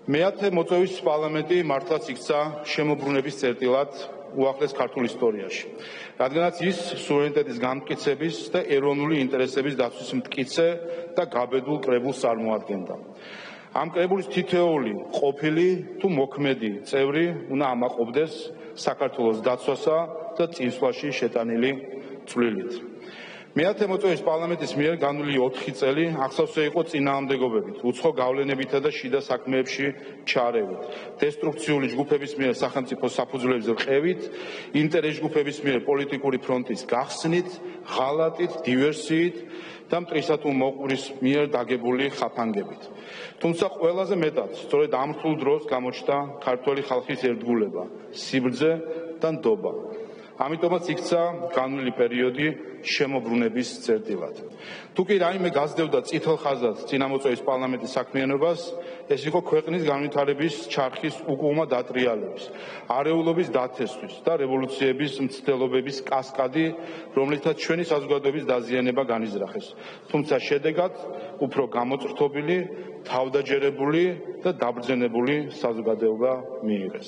მეათე მოწვევის პარლამენტი მართლაც იქცა შემოbrunების წერტილად უახლეს ქართულ ისტორიაში, რადგანაც ის სუვერენიტეტის განმტკიცების და ეროვნული ინტერესების დაცვის მტკიცე და გაბედულ კრებულს წარმოადგენდა. ამ კრებულის თითოეული ყოფილი თუ მოქმედი წევრი უნდა ამაყობდეს საქართველოს დაცვასა და წინსვლაში შეტანილი წვლილით. მეათე მოწვევის პარლამენტის მიერ განვლილი 4 წელი ახსოვსე იყო წინააღმდეგობებით, უცხო გავლენებითა და შიდა საქმეებში ჩარევით, დესტრუქციული ჯგუფების მიერ სახელმწიფო საფუძვლებზე რყევით, ინტერეს ჯგუფების მიერ პოლიტიკური ფრონტის გახსნით, ღალატით, დივერსიით და მტრისა თუ მოყვრის მიერ დაგებული ხაფანგებით. თუმცა ყველაზე მეტად სწორედ ამ რთულ დროს გამოჩნდა ქართველი ხალხის ერთგულება, სიბრძე და ნდობა. ამიტომაც იქცა განვლილი პერიოდი შემოbrunების წერტილად. თუ კი რაიმე გასდევდა წითელ ხაზად წინამოწვევის პარლამენტის საქმიანობას, ეს იყო ქვეყნის განვითარების ჩარხის უკუღმა დატრიალების, არეულობის დათესვის და რევოლუციების მცდელობების კასკადი, რომლითაც ჩვენი საზოგადოების დაზიანება განიზრახეს. თუმცა შედეგად უფრო გამოწრთობილი, თავდაჯერებული და დაბრძენებული საზოგადოება მიიღეს.